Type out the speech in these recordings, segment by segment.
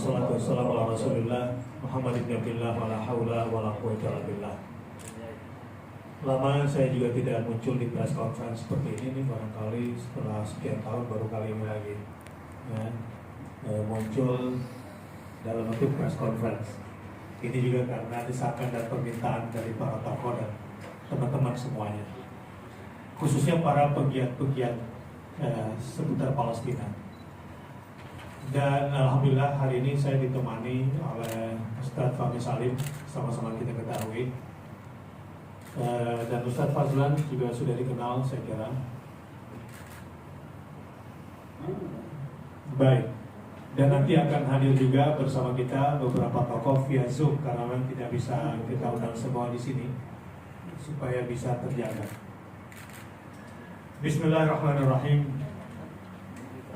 Wassalatu wassalamu ala Rasulillah Muhammad ibn Abdillah wa la hawla wa la quwwata illa billah. Lama saya juga tidak muncul di press conference seperti ini barangkali setelah sekian tahun baru kali ini lagi ya, muncul dalam bentuk press conference. Ini juga karena desakan dan permintaan dari para tokoh dan teman-teman semuanya, khususnya para pegiat-pegiat seputar Palestina. Dan alhamdulillah hari ini saya ditemani oleh Ustadz Fahmi Salim, sama-sama kita ketahui. Dan Ustadz Fazlan juga sudah dikenal saya kira. Baik. Dan nanti akan hadir juga bersama kita beberapa tokoh via Zoom karena memang tidak bisa kita undang semua di sini supaya bisa terjaga. Bismillahirrahmanirrahim.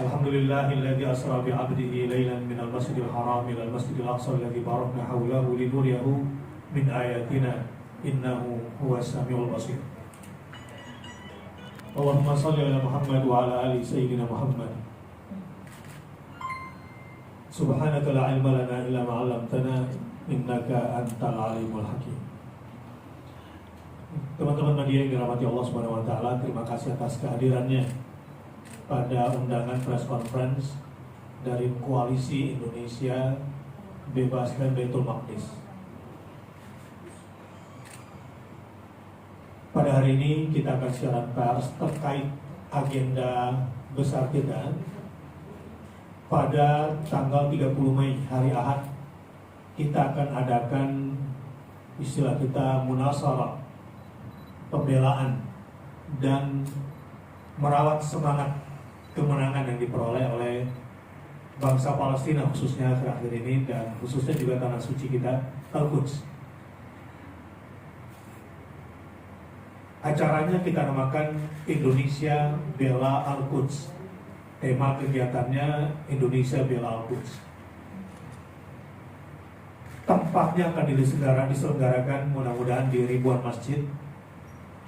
Alhamdulillahilladzi asra bi 'abdihi lailan minal masjidil haram ilal masjidil aqsa alladzi barakna hawlahu linuriyahu min ayatina innahu huwas samiul basir. Allahumma shalli ala Muhammad wa ala ali sayyidina Muhammad. Subhanaka la ilma lana illa ma 'allamtana innaka antal alimul hakim. Teman-teman media yang dirahmati Allah Subhanahu wa taala, terima kasih atas kehadirannya pada undangan press conference dari Koalisi Indonesia Bebaskan Baitul Maqdis. Pada hari ini kita akan siaran pers terkait agenda besar kita. Pada tanggal 30 Mei hari Ahad kita akan adakan istilah kita munasarah, pembelaan dan merawat semangat kemenangan yang diperoleh oleh bangsa Palestina khususnya terakhir ini dan khususnya juga tanah suci kita Al-Quds. Acaranya kita namakan Indonesia Bela Al-Quds. Tema kegiatannya Indonesia Bela Al-Quds. Tempatnya akan diselenggarakan mudah-mudahan di ribuan masjid.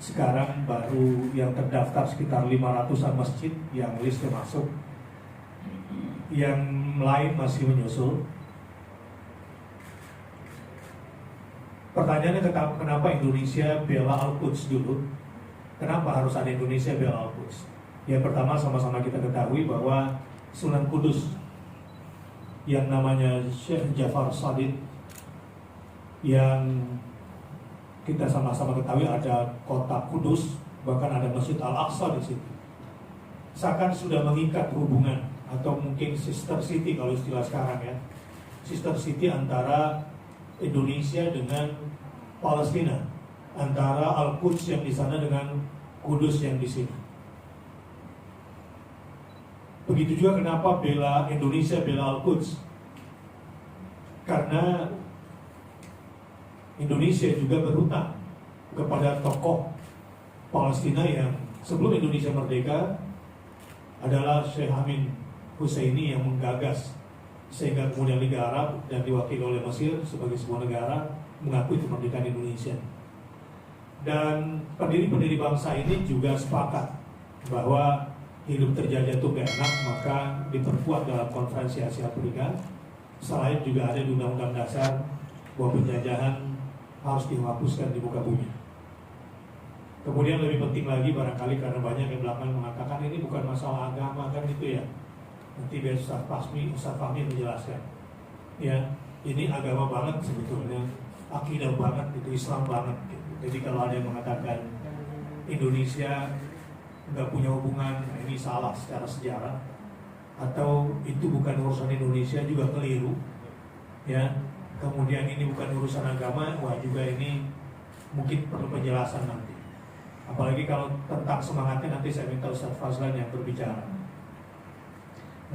Sekarang baru yang terdaftar sekitar 500-an masjid yang listnya masuk. Yang lain masih menyusul. Pertanyaannya kenapa Indonesia Bela Al-Quds dulu? Kenapa harus ada Indonesia Bela Al-Quds? Yang pertama sama-sama kita ketahui bahwa Sunan Kudus yang namanya Syekh Ja'far Shadiq yang kita sama-sama ketahui ada kota Kudus, bahkan ada Masjid Al-Aqsa di situ. Seakan sudah mengikat hubungan atau mungkin sister city kalau istilah sekarang ya. Sister city antara Indonesia dengan Palestina, antara Al-Quds yang di sana dengan Kudus yang di sini. Begitu juga kenapa bela Indonesia bela Al-Quds? Karena Indonesia juga berhutang kepada tokoh Palestina yang sebelum Indonesia merdeka adalah Syekh Hamid Husseini yang menggagas sehingga kemudian Liga Arab dan diwakili oleh Mesir sebagai sebuah negara mengakui kemerdekaan Indonesia. Dan pendiri-pendiri bangsa ini juga sepakat bahwa hidup terjajah itu gak enak, maka diperkuat dalam konferensi Asia Afrika. Selain juga ada di Undang-Undang Dasar bahwa penjajahan harus dihapuskan di muka bumi. Kemudian lebih penting lagi barangkali karena banyak yang belakangan mengatakan ini bukan masalah agama kan gitu ya. Nanti biar Ustaz Fahmi menjelaskan. Ya, ini agama banget sebetulnya, akidah banget, itu Islam banget. Gitu. Jadi kalau ada yang mengatakan Indonesia nggak punya hubungan, ini salah secara sejarah. Atau itu bukan urusan Indonesia juga keliru. Ya. Kemudian ini bukan urusan agama, wah juga ini mungkin perlu penjelasan nanti. Apalagi kalau tentang semangatnya nanti saya minta Ustaz Fazlan yang berbicara.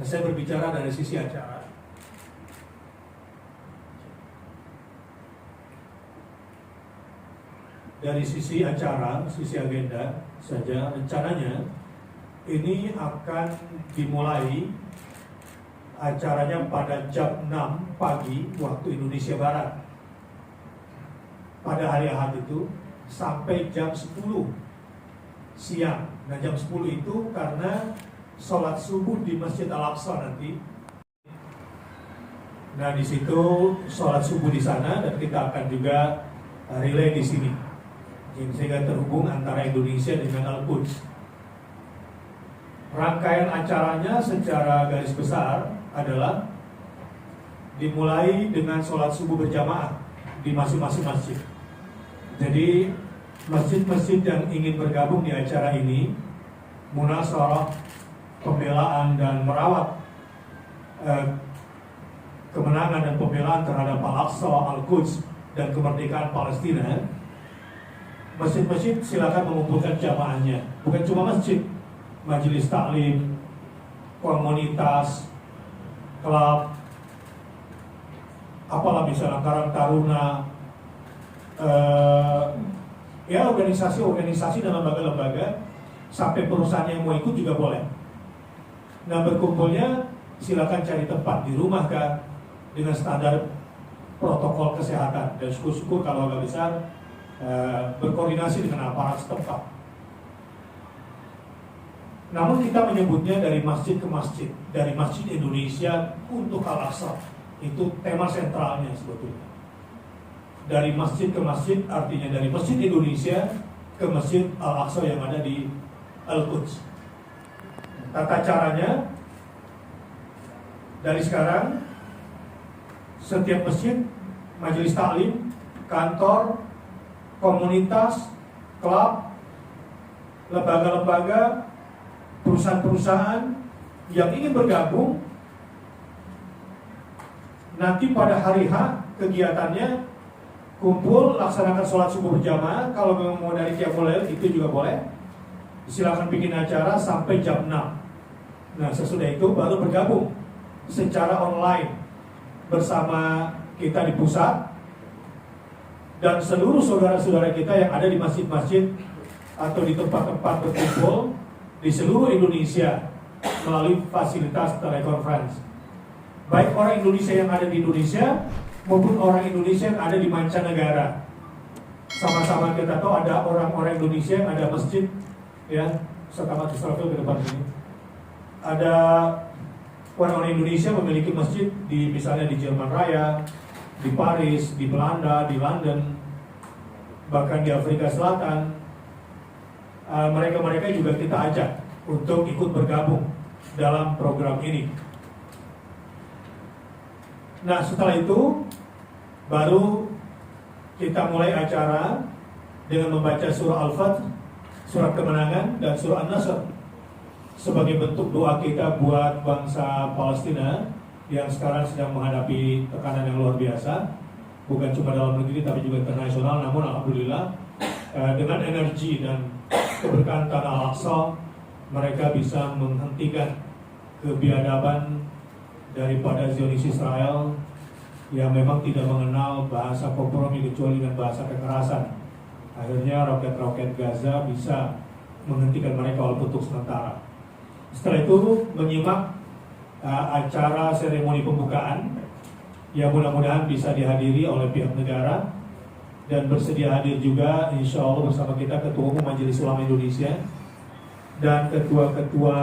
Nah, saya berbicara dari sisi acara. Dari sisi acara, sisi agenda saja, rencananya ini akan dimulai acaranya pada jam 6 pagi waktu Indonesia Barat pada hari Ahad itu sampai jam 10 siang. Nah jam 10 itu karena sholat subuh di Masjid Al-Aqsa nanti Nah, di situ sholat subuh di sana dan kita akan juga relay di sini, sehingga terhubung antara Indonesia dengan Al-Quds. Rangkaian acaranya secara garis besar adalah dimulai dengan sholat subuh berjamaah di masing-masing masjid. Jadi masjid-masjid yang ingin bergabung di acara ini, munasharah, pembelaan dan merawat kemenangan dan pembelaan terhadap Al-Aqsa, Al-Quds dan kemerdekaan Palestina, masjid-masjid silakan mengumpulkan jamaahnya. Bukan cuma masjid, majelis taklim, komunitas, klub, apalah misalnya Karang Taruna, ya organisasi-organisasi dan lembaga-lembaga, sampai perusahaan yang mau ikut juga boleh. Nah, berkumpulnya silakan cari tempat di rumah kan, dengan standar protokol kesehatan, dan syukur-syukur kalau agak besar berkoordinasi dengan aparat setempat. Namun kita menyebutnya dari masjid ke masjid, dari Masjid Indonesia untuk Al-Aqsa, itu tema sentralnya sebetulnya. Dari masjid ke masjid artinya dari Masjid Indonesia ke Masjid Al-Aqsa yang ada di Al-Quds. Tata caranya, dari sekarang setiap masjid, majelis taklim, kantor, komunitas, klub, lembaga-lembaga, perusahaan-perusahaan yang ingin bergabung, nanti pada hari H kegiatannya kumpul, laksanakan sholat subuh berjamaah. Kalau memang mau dari qiyamul lail itu juga boleh. Silakan bikin acara sampai jam 6. Nah, sesudah itu baru bergabung secara online bersama kita di pusat dan seluruh saudara-saudara kita yang ada di masjid-masjid atau di tempat-tempat berkumpul di seluruh Indonesia melalui fasilitas telekonferensi. Baik orang Indonesia yang ada di Indonesia maupun orang Indonesia yang ada di mancanegara. Sama-sama kita tahu ada orang-orang Indonesia yang ada masjid, ya, Sekamat Israfil ke depan sini. Ada orang-orang Indonesia memiliki masjid di misalnya di Jerman Raya, di Paris, di Belanda, di London, bahkan di Afrika Selatan. Mereka-mereka juga kita ajak untuk ikut bergabung dalam program ini. Nah, setelah itu baru kita mulai acara dengan membaca surah Al-Fath, surat kemenangan, dan surah An-Nasr sebagai bentuk doa kita buat bangsa Palestina yang sekarang sedang menghadapi tekanan yang luar biasa, bukan cuma dalam negeri tapi juga internasional. Namun alhamdulillah dengan energi dan keberkahan Tanah Al-Aqsa, mereka bisa menghentikan kebiadaban daripada Zionis Israel yang memang tidak mengenal bahasa kompromi kecuali dengan bahasa kekerasan. Akhirnya roket-roket Gaza bisa menghentikan mereka walaupun untuk sementara. Setelah itu menyimak acara seremoni pembukaan yang mudah-mudahan bisa dihadiri oleh pihak negara, dan bersedia hadir juga insya Allah bersama kita Ketua Umum Majelis Ulama Indonesia dan ketua-ketua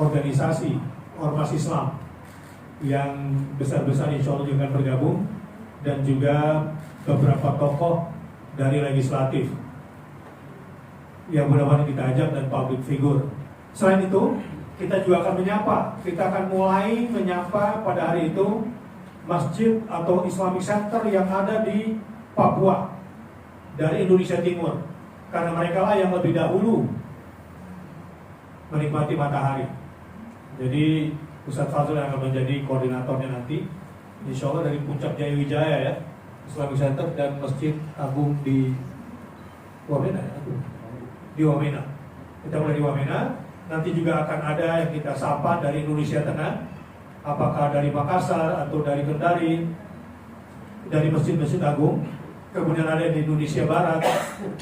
organisasi ormas Islam yang besar-besar insya Allah juga akan bergabung, dan juga beberapa tokoh dari legislatif yang mudah-mudahan kita ajak dan public figure. Selain itu kita juga akan kita akan mulai menyapa pada hari itu masjid atau Islamic Center yang ada di Papua dari Indonesia Timur, karena mereka lah yang lebih dahulu menikmati matahari. Jadi Ustadz Fazul yang akan menjadi koordinatornya nanti, insya Allah dari Puncak Jaya Wijaya ya, Islamic Center dan Masjid Agung di Wamena ya? Di Wamena. Kita mulai di Wamena. Nanti juga akan ada yang kita sapa dari Indonesia Tengah, apakah dari Makassar atau dari Kendari, dari Masjid-Masjid Agung. Kemudian ada di Indonesia Barat.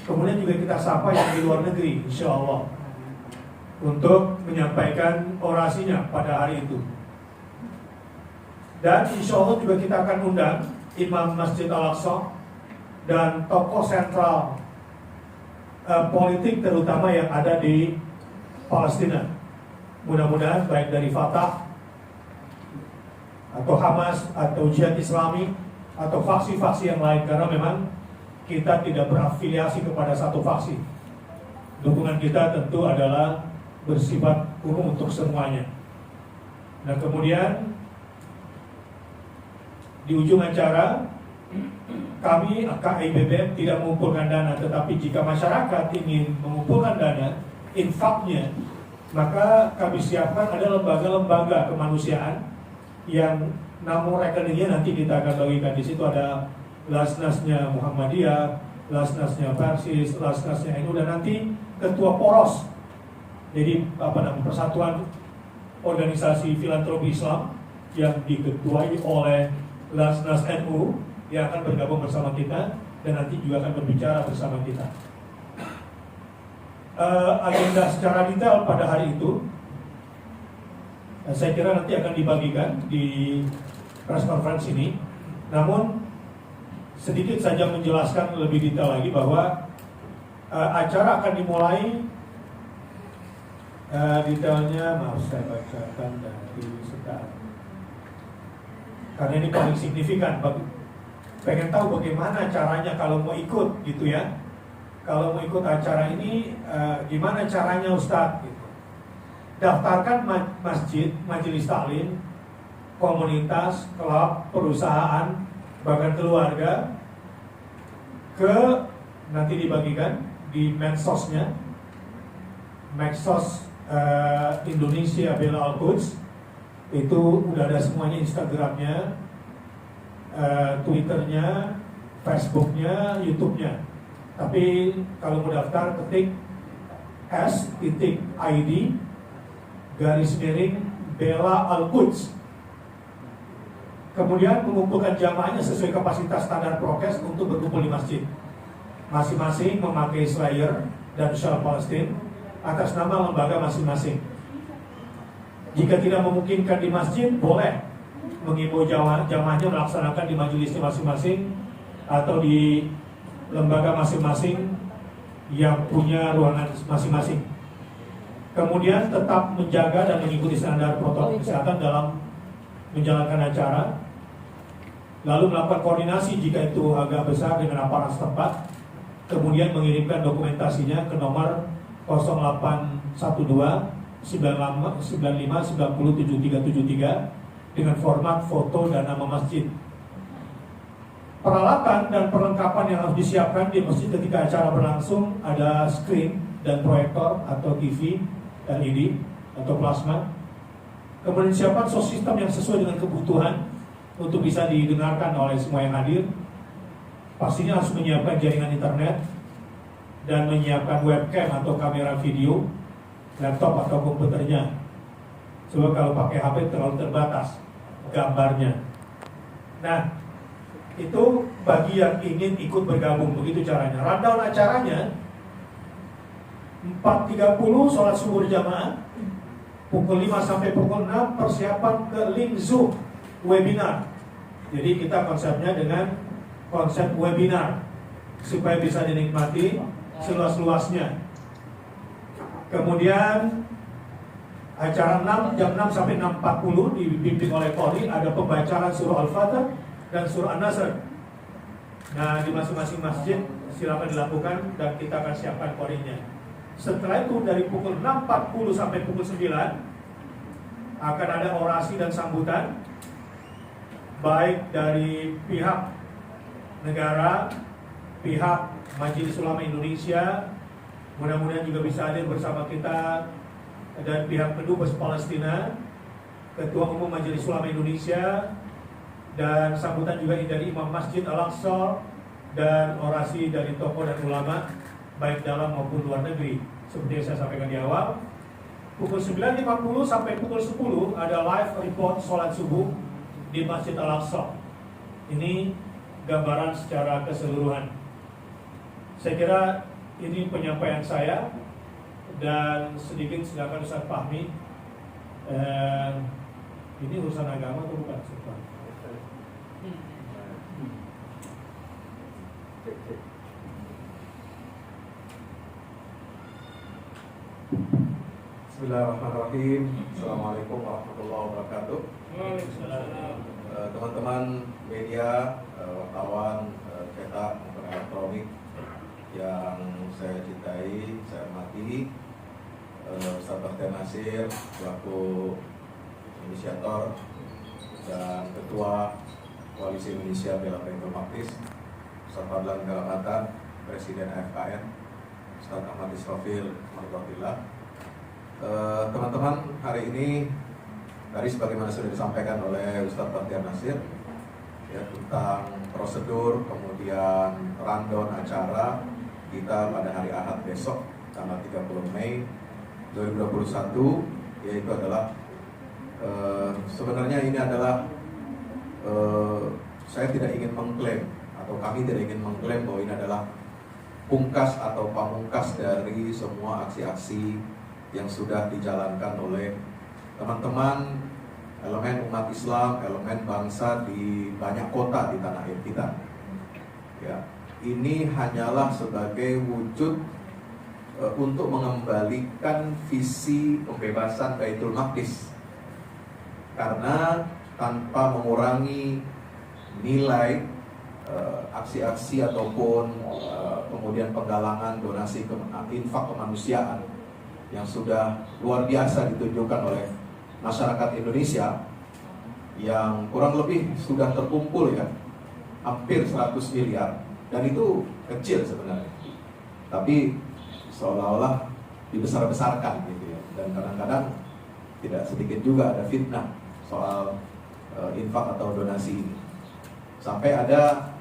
Kemudian juga kita sapa yang di luar negeri, insya Allah, untuk menyampaikan orasinya pada hari itu. Dan insya Allah juga kita akan undang Imam Masjid Al-Aqsa dan tokoh sentral politik terutama yang ada di Palestina. Mudah-mudahan baik dari Fatah atau Hamas atau Jihad Islami atau faksi-faksi yang lain, karena memang kita tidak berafiliasi kepada satu faksi. Dukungan kita tentu adalah bersifat umum untuk semuanya. Nah, kemudian di ujung acara kami KIBBM tidak mengumpulkan dana, tetapi jika masyarakat ingin mengumpulkan dana infaknya, maka kami siapkan ada lembaga-lembaga kemanusiaan yang nomor rekeningnya nanti kita akan bagikan. Di situ ada Lasnasnya Muhammadiyah, Lasnasnya Persis, Lasnasnya NU, dan nanti ketua poros, jadi Persatuan Organisasi Filantropi Islam yang diketuai oleh Lasnas NU yang akan bergabung bersama kita dan nanti juga akan berbicara bersama kita. Agenda secara detail pada hari itu saya kira nanti akan dibagikan di press conference ini. Namun sedikit saja menjelaskan lebih detail lagi bahwa acara akan dimulai, detailnya maaf saya bacakan dari sekarang karena ini paling signifikan. Pengen tahu bagaimana caranya kalau mau ikut gitu ya, kalau mau ikut acara ini gimana caranya Ustadz gitu. Daftarkan masjid, majelis taklim, komunitas, klub, perusahaan, bahkan keluarga, ke nanti dibagikan di medsosnya, medsos Indonesia Bela Al-Quds, itu udah ada semuanya, Instagramnya, Twitternya, Facebooknya, YouTube-nya. Tapi kalau mau daftar ketik s.id _Bela Al-Quds. Kemudian mengumpulkan jamaahnya sesuai kapasitas standar prokes untuk berkumpul di masjid. Masing-masing memakai slayer dan syal Palestina atas nama lembaga masing-masing. Jika tidak memungkinkan di masjid, boleh mengimbau jamaahnya melaksanakan di majelisnya masing-masing atau di lembaga masing-masing yang punya ruangan masing-masing. Kemudian tetap menjaga dan mengikuti standar protokol kesehatan dalam menjalankan acara. Lalu melakukan koordinasi jika itu agak besar dengan aparat setempat. Kemudian mengirimkan dokumentasinya ke nomor 0812 95 90 7373 dengan format foto dan nama masjid. Peralatan dan perlengkapan yang harus disiapkan di masjid ketika acara berlangsung ada screen dan proyektor atau TV LED atau plasma. Kemudian siapkan sound system yang sesuai dengan kebutuhan untuk bisa didengarkan oleh semua yang hadir. Pastinya harus menyiapkan jaringan internet dan menyiapkan webcam atau kamera video, laptop atau komputernya. Sebab kalau pakai HP terlalu terbatas gambarnya. Nah, itu bagi yang ingin ikut bergabung, begitu caranya. Rundown acaranya 4.30 sholat subuh berjamaah, pukul 5 sampai pukul 6 persiapan ke link Zoom webinar. Jadi kita konsepnya dengan konsep webinar supaya bisa dinikmati seluas-luasnya. Kemudian acara jam 6 sampai 6.40 dibimbing oleh Qori, ada pembacaan surah Al-Fatih dan surah An-Nasr. Nah, di masing-masing masjid silakan dilakukan dan kita akan siapkan Qorinya. Setelah itu dari pukul 6.40 sampai pukul 9 akan ada orasi dan sambutan baik dari pihak negara, pihak Majelis Ulama Indonesia, mudah-mudahan juga bisa hadir bersama kita, dan pihak Kedubes Palestina, Ketua Umum Majelis Ulama Indonesia, dan sambutan juga dari Imam Masjid Al-Aqsa, dan orasi dari tokoh dan ulama baik dalam maupun luar negeri. Seperti yang saya sampaikan di awal, pukul 9.50 sampai pukul 10 ada live report sholat subuh di Masjid Al-Aqsa. Ini gambaran secara keseluruhan. Saya kira ini penyampaian saya, dan sedikit silakan Ustaz Fahmi. Ini urusan agama atau bukan? Bismillahirrahmanirrahim. Assalamualaikum warahmatullahi wabarakatuh. Teman-teman media, wartawan, cetak maupun elektronik yang saya cintai, saya hormati, Ustaz Bakhtiar Nasir selaku inisiator dan Ketua Koalisi Indonesia Bela Penggul Maktis, Ustaz Fadlan Galamatan, Presiden AFKN, Ustaz Ahmad Israfil Margotillah. Teman-teman, hari ini tadi sebagaimana sudah disampaikan oleh Ustaz Bakhtiar Nasir ya, tentang prosedur kemudian rundown acara kita pada hari Ahad besok tanggal 30 Mei 2021, yaitu adalah sebenarnya ini adalah saya tidak ingin mengklaim atau kami tidak ingin mengklaim bahwa ini adalah pungkas atau pamungkas dari semua aksi-aksi yang sudah dijalankan oleh teman-teman elemen umat Islam, elemen bangsa di banyak kota di tanah air kita. Ya, ini hanyalah sebagai wujud untuk mengembalikan visi pembebasan Baitul Maqdis, karena tanpa mengurangi nilai aksi-aksi ataupun kemudian penggalangan donasi infak kemanusiaan yang sudah luar biasa ditunjukkan oleh masyarakat Indonesia yang kurang lebih sudah terkumpul ya hampir 100 miliar, dan itu kecil sebenarnya, tapi seolah-olah dibesar-besarkan gitu ya, dan kadang-kadang tidak sedikit juga ada fitnah soal infak atau donasi ini, sampai ada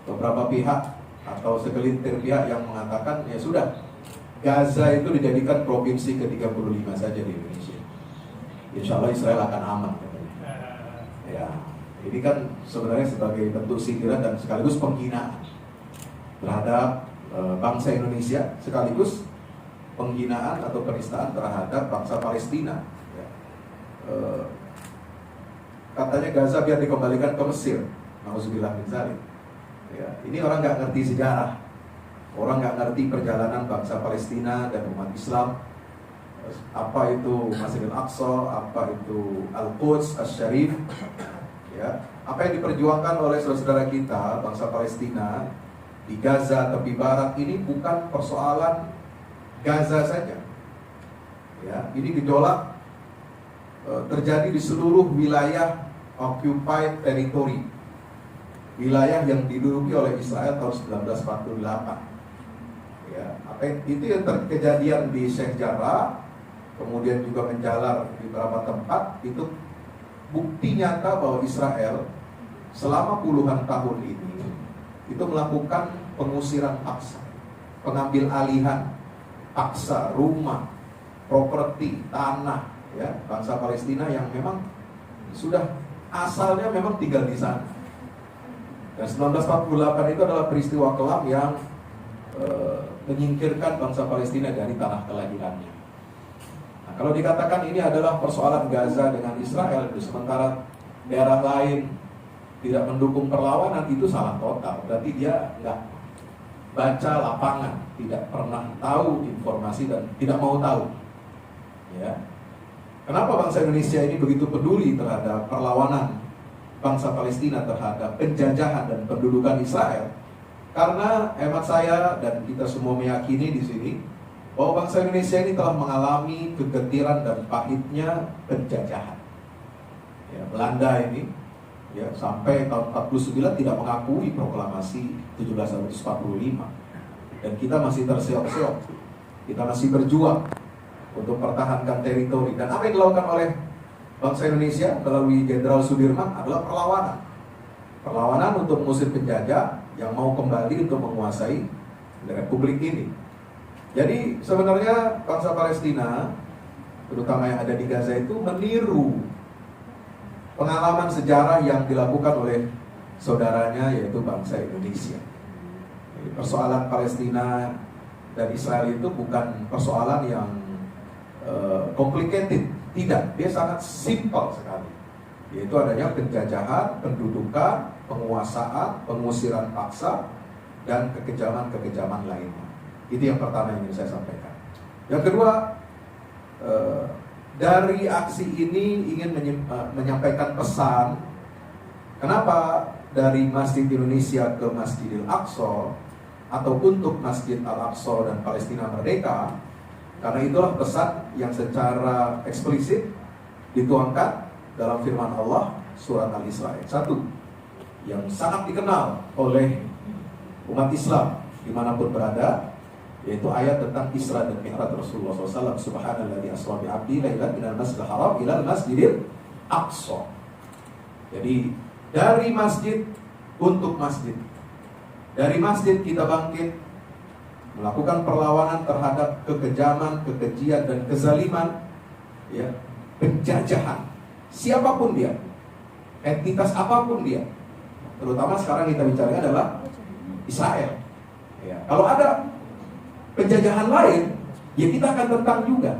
beberapa pihak atau segelintir pihak yang mengatakan ya sudah, Gaza itu dijadikan provinsi ke-35 saja di Indonesia. Insya Allah Israel akan aman katanya. Ya, ini kan sebenarnya sebagai bentuk sindiran dan sekaligus penghinaan terhadap bangsa Indonesia, sekaligus penghinaan atau penistaan terhadap bangsa Palestina. Ya. Katanya Gaza biar dikembalikan ke Mesir. Nauzubillah min dzalik. Ya, ini orang nggak ngerti sejarah. Orang nggak ngerti perjalanan bangsa Palestina dan umat Islam, apa itu Masjidil Aqsa, apa itu Al-Quds, Asy-Syarif, ya, apa yang diperjuangkan oleh saudara kita bangsa Palestina di Gaza tepi barat ini bukan persoalan Gaza saja, ya, ini gejolak terjadi di seluruh wilayah occupied territory, wilayah yang diduduki oleh Israel tahun 1948. Ya, itu yang kejadian di Sheikh Jarrah, kemudian juga menjalar di beberapa tempat, itu bukti nyata bahwa Israel selama puluhan tahun ini itu melakukan pengusiran paksa, pengambil alihan paksa rumah, properti, tanah, ya, bangsa Palestina yang memang sudah asalnya memang tinggal di sana. Dan 1948 itu adalah peristiwa kelam yang menyingkirkan bangsa Palestina dari tanah kelahirannya. Nah, kalau dikatakan ini adalah persoalan Gaza dengan Israel, sementara daerah lain tidak mendukung perlawanan, itu salah total. Berarti dia nggak baca lapangan, tidak pernah tahu informasi dan tidak mau tahu. Ya, kenapa bangsa Indonesia ini begitu peduli terhadap perlawanan bangsa Palestina terhadap penjajahan dan pendudukan Israel? Karena hemat saya dan kita semua meyakini di sini bahwa bangsa Indonesia ini telah mengalami kegetiran dan pahitnya penjajahan. Ya, Belanda ini ya sampai tahun 49 tidak mengakui proklamasi 17 Agustus 45, dan kita masih terseok-seok, kita masih berjuang untuk pertahankan teritori. Dan apa yang dilakukan oleh bangsa Indonesia melalui Jenderal Sudirman adalah perlawanan untuk mengusir penjajah yang mau kembali untuk menguasai republik ini. Jadi sebenarnya bangsa Palestina, terutama yang ada di Gaza, itu meniru pengalaman sejarah yang dilakukan oleh saudaranya, yaitu bangsa Indonesia. Jadi, persoalan Palestina dan Israel itu bukan persoalan yang complicated, tidak, dia sangat simpel sekali, yaitu adanya penjajahan, pendudukan, penguasaan, pengusiran paksa, dan kekejaman-kekejaman lainnya. Itu yang pertama yang ingin saya sampaikan. Yang kedua, dari aksi ini ingin menyampaikan pesan. Kenapa dari Masjid Indonesia ke Masjidil Aqsa atau untuk Masjid Al-Aqsa dan Palestina Merdeka? Karena itulah pesan yang secara eksplisit dituangkan dalam firman Allah surat Al-Isra ayat 1, yang sangat dikenal oleh umat Islam dimanapun berada, yaitu ayat tentang Isra dan Mi'raj Rasulullah SAW. Subhanalladzi asra bi 'abdihi lailan minal masjidil haram ilal masjidil aqsa. Jadi dari masjid untuk masjid. Dari masjid kita bangkit melakukan perlawanan terhadap kekejaman, kekejian dan kezaliman, ya, penjajahan siapapun dia, entitas apapun dia. Terutama sekarang kita bicara adalah Israel. Ya. Kalau ada penjajahan lain, ya kita akan tentang juga.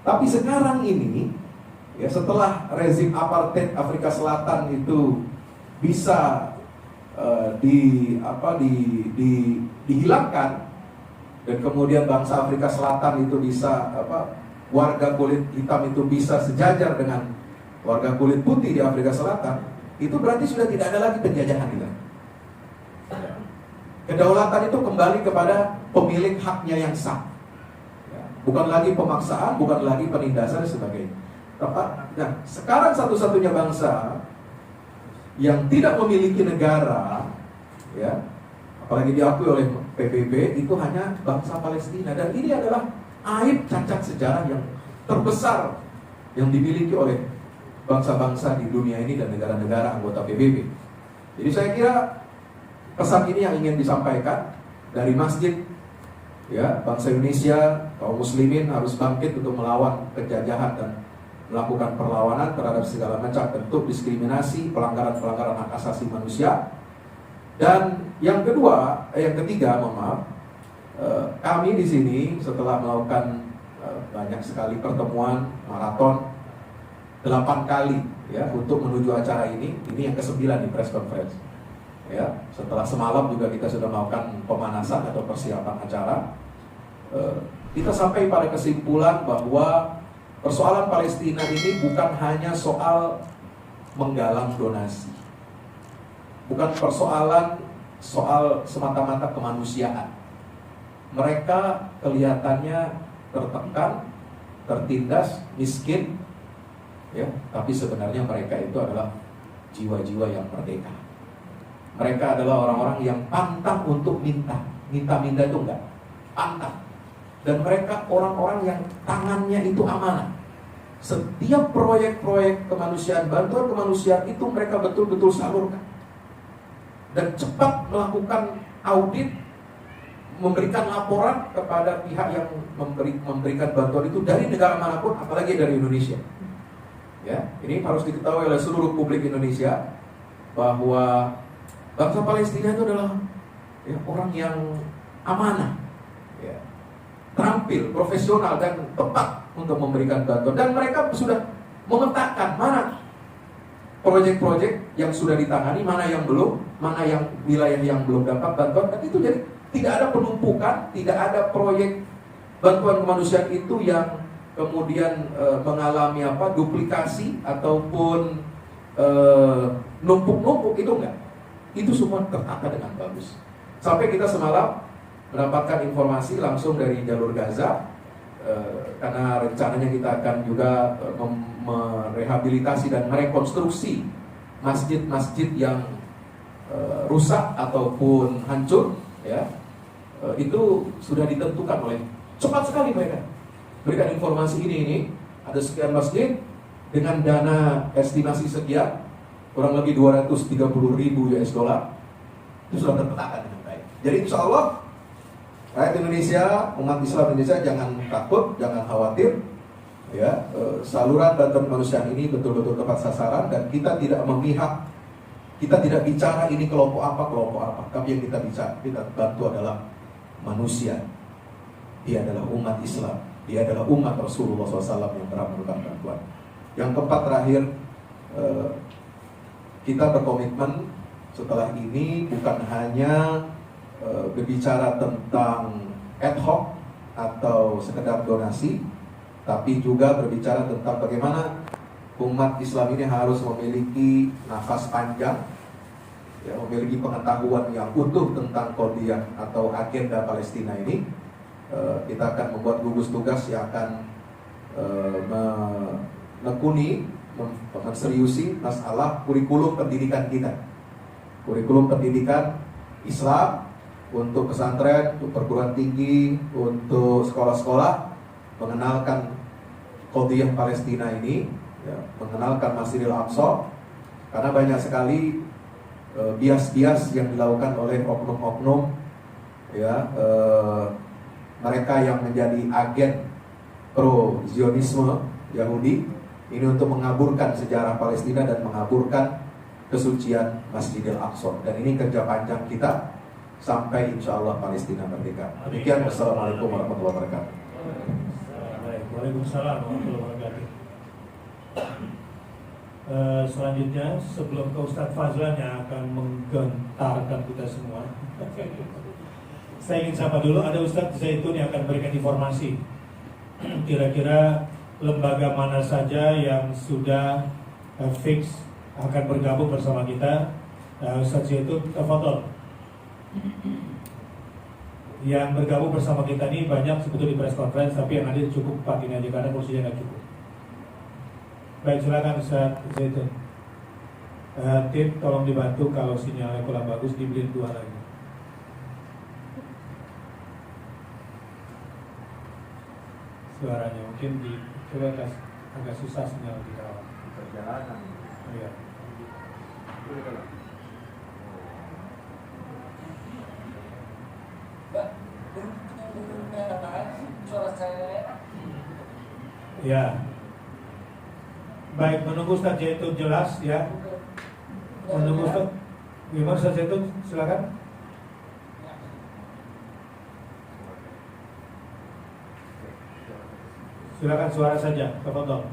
Tapi sekarang ini, ya, setelah rezim apartheid Afrika Selatan itu bisa dihilangkan, dan kemudian bangsa Afrika Selatan itu bisa warga kulit hitam itu bisa sejajar dengan warga kulit putih di Afrika Selatan, itu berarti sudah tidak ada lagi penjajahan kita. Kedaulatan itu kembali kepada pemilik haknya yang sah. Bukan lagi pemaksaan, bukan lagi penindasan dan sebagainya. Nah, sekarang satu-satunya bangsa yang tidak memiliki negara, ya, apalagi diakui oleh PBB, itu hanya bangsa Palestina. Dan ini adalah aib cacat sejarah yang terbesar yang dimiliki oleh bangsa-bangsa di dunia ini dan negara-negara anggota PBB. Jadi saya kira pesan ini yang ingin disampaikan dari masjid, ya, bangsa Indonesia, kaum muslimin harus bangkit untuk melawan penjajahan dan melakukan perlawanan terhadap segala macam bentuk diskriminasi, pelanggaran-pelanggaran hak asasi manusia. Dan yang ketiga, mohon maaf, kami di sini setelah melakukan banyak sekali pertemuan maraton 8 kali, ya, untuk menuju acara ini yang ke-9 di press conference. Ya, setelah semalam juga kita sudah melakukan pemanasan atau persiapan acara. Kita sampai pada kesimpulan bahwa persoalan Palestina ini bukan hanya soal menggalang donasi, bukan soal semata-mata kemanusiaan. Mereka kelihatannya tertekan, tertindas, miskin, ya, tapi sebenarnya mereka itu adalah jiwa-jiwa yang merdeka. Mereka adalah orang-orang yang pantang untuk minta itu enggak, pantang. Dan mereka orang-orang yang tangannya itu amanah. Setiap proyek-proyek kemanusiaan, bantuan kemanusiaan itu mereka betul-betul salurkan. Dan cepat melakukan audit, memberikan laporan kepada pihak yang memberikan bantuan itu dari negara manapun, apalagi dari Indonesia. Ya, ini harus diketahui oleh seluruh publik Indonesia bahwa bangsa Palestina itu adalah, ya, orang yang amanah, ya, terampil, profesional dan tepat untuk memberikan bantuan. Dan mereka sudah memetakan mana proyek-proyek yang sudah ditangani, mana yang belum, mana yang wilayah yang belum dapat bantuan. Dan itu jadi tidak ada penumpukan, tidak ada proyek bantuan kemanusiaan itu yang kemudian mengalami duplikasi ataupun numpuk-numpuk, itu enggak. Itu semua tertata dengan bagus. Sampai kita semalam mendapatkan informasi langsung dari jalur Gaza, karena rencananya kita akan juga merehabilitasi dan merekonstruksi masjid-masjid yang rusak ataupun hancur, ya. Itu sudah ditentukan oleh cepat sekali mereka berikan informasi ini ada sekian masjid dengan dana estimasi sekian, kurang lebih 230.000 US dollar. Itu sudah terpetakan dengan baik. Jadi insya Allah rakyat Indonesia, umat Islam Indonesia jangan takut, jangan khawatir, ya. Saluran bantuan kemanusiaan ini betul-betul tepat sasaran, dan kita tidak memihak, kita tidak bicara ini kelompok apa, tapi yang kita bicara, kita bantu adalah manusia. Dia adalah umat Islam, dia adalah umat Rasulullah SAW yang berhak menerima bantuan. Yang keempat, terakhir, kita berkomitmen setelah ini bukan hanya berbicara tentang ad hoc atau sekedar donasi, tapi juga berbicara tentang bagaimana umat Islam ini harus memiliki nafas panjang, ya, memiliki pengetahuan yang utuh tentang qadhiyah atau agenda Palestina ini. Kita akan membuat gugus tugas yang akan menekuni, menseriusi masalah kurikulum pendidikan kita, kurikulum pendidikan Islam untuk pesantren, untuk perguruan tinggi, untuk sekolah-sekolah, mengenalkan qadhiyah Palestina ini, ya, mengenalkan Masjidil Aqsa, karena banyak sekali bias-bias yang dilakukan oleh oknum-oknum, ya, mereka yang menjadi agen pro Zionisme Yahudi ini untuk mengaburkan sejarah Palestina dan mengaburkan kesucian Masjidil Aqsa. Dan ini kerja panjang kita sampai insya Allah Palestina merdeka. Demikian, wassalamualaikum warahmatullahi wabarakatuh. Waalaikumsalam warahmatullahi wabarakatuh. Selanjutnya, sebelum ke Ustadz Fazlan yang akan menggentarkan kita semua, saya ingin sapa dulu, ada Ustadz Zaitun yang akan berikan informasi. Kira-kira lembaga mana saja yang sudah fix akan bergabung bersama kita. Ustadz Zaitun, tafadhol. Yang bergabung bersama kita ini banyak sebetulnya di press conference, tapi yang ada cukup 4 ini aja karena kursinya nggak cukup. Baik, silakan Ustadz Zaitun. Tim tolong dibantu kalau sinyalnya kurang bagus, dibeliin 2 lagi. Suaranya mungkin coba agak susah sinyal di bawah. Perjalanan. Iya. Suara saya. Ya. Baik, menunggu Ustadz Zaitun jelas ya. Menunggu Ustadz. Gimana Ustadz Zaitun? Silakan. Silakan suara saja, tafadhol.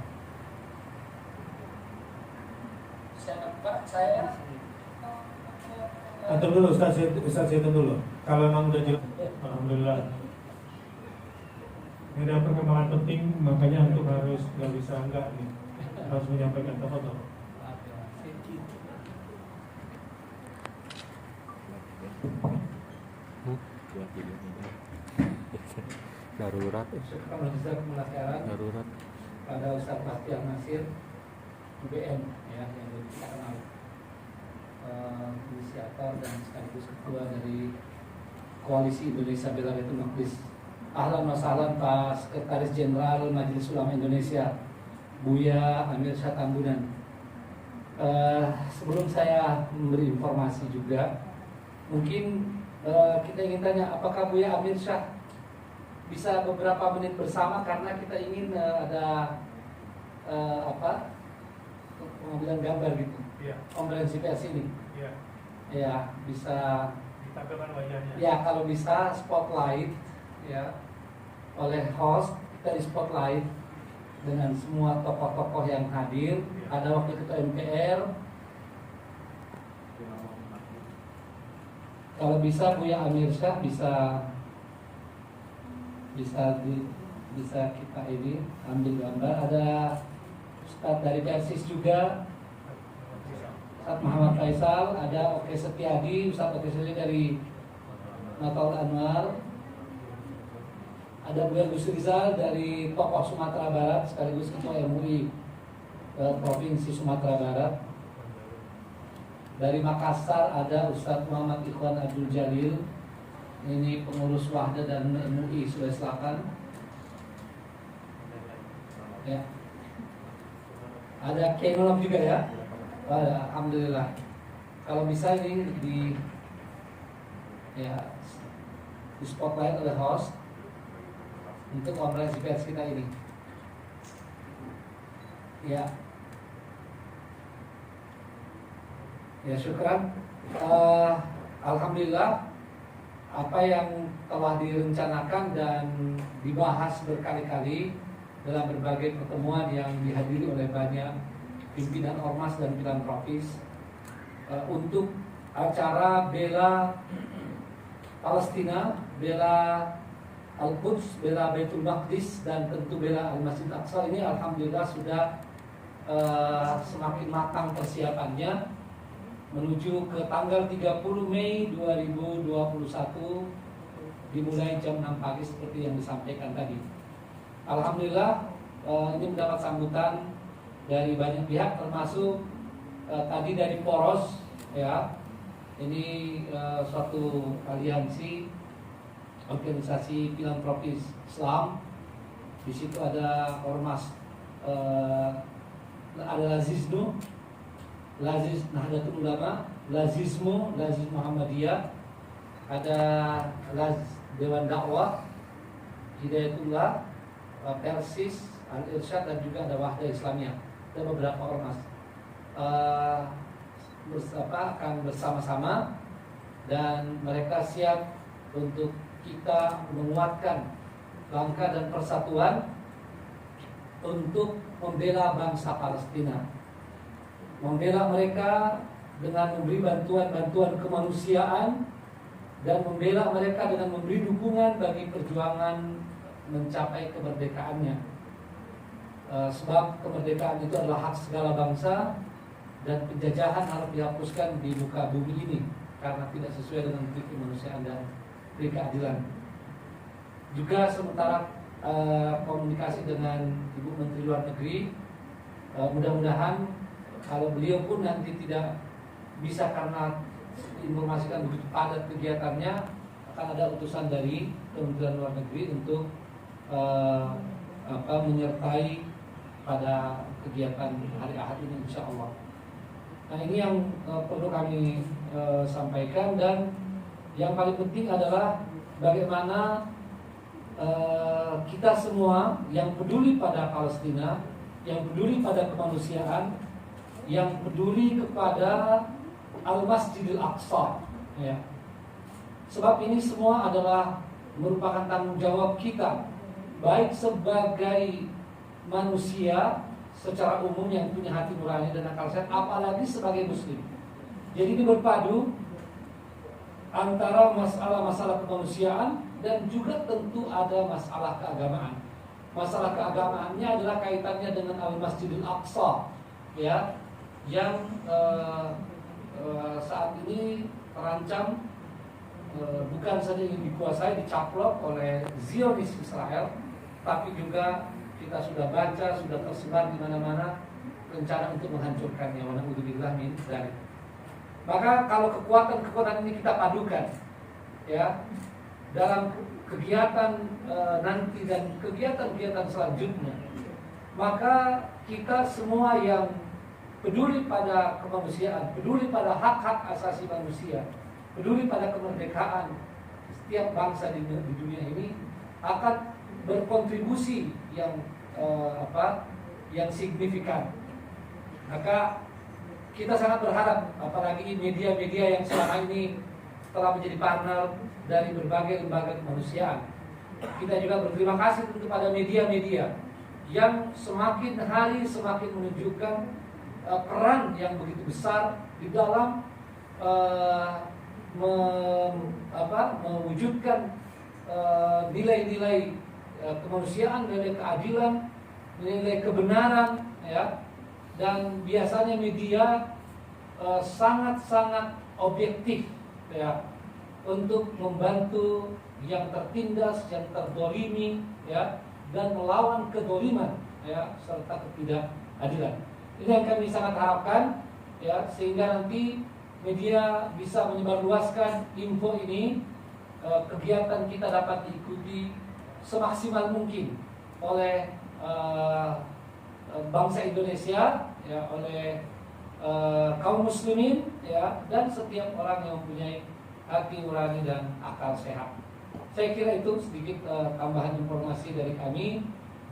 Saya Antar dulu Ustadz Zaitun dulu. Kalau memang udah jelas, alhamdulillah. Ini ada perkembangan penting, makanya untuk harus nggak bisa enggak nih, harus menyampaikan, tafadhol. Darurat. Darurat. Pada Ustaz Bastian Nasir, UBM, ya, yang lebih kenal, inisiator dan sekaligus ketua dari Koalisi Indonesia Bela Baitul Maqdis. Ahlan wa sahlan Pak Sekretaris Jenderal Majelis Ulama Indonesia, Buya Amir Syah Tambunan. Sebelum saya memberi informasi juga, mungkin kita ingin tanya, apakah Buya Amir Syah bisa beberapa menit bersama, karena kita ingin ada pengambilan gambar gitu, Iya. konferensi pers ini. Iya. Ya, bisa Ditampilkan wajahnya. ya, kalau bisa spotlight ya oleh host, kita di spotlight dengan semua tokoh-tokoh yang hadir. Ada Wakil Ketua MPR. Kalau bisa Buya Amir Syah bisa kita ini ambil gambar. Ada Ustadz dari Persis juga, Ustadz Muhammad Faisal, ada Oke Setiadi, Ustadz Oke Setiadi dari Natal Anwar, ada Buya Gus Rizal dari tokoh Sumatera Barat sekaligus Ketua MUI Provinsi Sumatera Barat. Dari Makassar ada Ustadz Muhammad Ikhwan Abdul Jalil, ini pengurus Wahda dan MUI Sulawesi Selatan. Ya. Ada Kenolog juga ya. Alhamdulillah. Kalau bisa ini di spotlight oleh host untuk konferensi pers kita ini. Ya. Ya, syukran. Alhamdulillah, apa yang telah direncanakan dan dibahas berkali-kali dalam berbagai pertemuan yang dihadiri oleh banyak pimpinan ormas dan filantropis untuk acara bela Palestina, bela Al-Quds, bela Baitul Maqdis, dan tentu bela Al-Masjid Aqsa ini alhamdulillah sudah semakin matang persiapannya menuju ke tanggal 30 Mei 2021 dimulai jam 6 pagi seperti yang disampaikan tadi. Alhamdulillah ini mendapat sambutan dari banyak pihak termasuk tadi dari Poros ya. Ini suatu aliansi organisasi filantropis Islam. Di situ ada ormas ada Laziz Nahdlatul Ulama, Lazizmu, Laziz Muhammadiyah, ada Dewan Dakwah, Hidayatullah, Persis, Al-Irsyad, dan juga ada Wahdah Islamiyah. Ada beberapa ormas akan bersama-sama dan mereka siap untuk kita menguatkan langkah dan persatuan untuk membela bangsa Palestina, membela mereka dengan memberi bantuan kemanusiaan dan membela mereka dengan memberi dukungan bagi perjuangan mencapai kemerdekaannya. Sebab kemerdekaan itu adalah hak segala bangsa dan penjajahan harus dihapuskan di muka bumi ini karena tidak sesuai dengan prinsip kemanusiaan dan prinsip keadilan. Juga sementara komunikasi dengan Ibu Menteri Luar Negeri, mudah-mudahan kalau beliau pun nanti tidak bisa karena informasikan begitu padat kegiatannya, akan ada utusan dari Kementerian Luar Negeri untuk menyertai pada kegiatan hari Ahad ini insya Allah. Nah ini yang perlu kami sampaikan, dan yang paling penting adalah bagaimana kita semua yang peduli pada Palestina, yang peduli pada kemanusiaan, yang peduli kepada Al-Masjidil Aqsa ya. Sebab ini semua adalah merupakan tanggung jawab kita, baik sebagai manusia secara umum yang punya hati nurani dan akal sehat, apalagi sebagai muslim. Jadi ini berpadu antara masalah-masalah kemanusiaan dan juga tentu ada masalah keagamaan. Masalah keagamaannya adalah kaitannya dengan Al-Masjidil Aqsa ya, yang saat ini terancam bukan saja ingin dikuasai, dicaplok oleh Zionis Israel, tapi juga kita sudah baca, sudah tersebar di mana-mana rencana untuk menghancurkannya. Alhamdulillah min dzalik. Maka kalau kekuatan-kekuatan ini kita padukan ya dalam kegiatan nanti dan kegiatan-kegiatan selanjutnya, maka kita semua yang peduli pada kemanusiaan, peduli pada hak-hak asasi manusia, peduli pada kemerdekaan setiap bangsa di dunia ini akan berkontribusi yang yang signifikan. Maka kita sangat berharap, apalagi media-media yang selama ini telah menjadi partner dari berbagai lembaga kemanusiaan. Kita juga berterima kasih tentu pada media-media yang semakin hari semakin menunjukkan peran yang begitu besar di dalam mewujudkan nilai-nilai kemanusiaan, nilai keadilan, nilai kebenaran ya. Dan biasanya media sangat-sangat objektif ya, untuk membantu yang tertindas, yang terdolimi ya, dan melawan kedoliman ya, serta ketidakadilan. Ini yang kami sangat harapkan ya, sehingga nanti media bisa menyebarluaskan info ini, kegiatan kita dapat diikuti semaksimal mungkin oleh bangsa Indonesia ya, oleh kaum muslimin ya, dan setiap orang yang mempunyai hati nurani dan akal sehat. Saya kira itu sedikit tambahan informasi dari kami.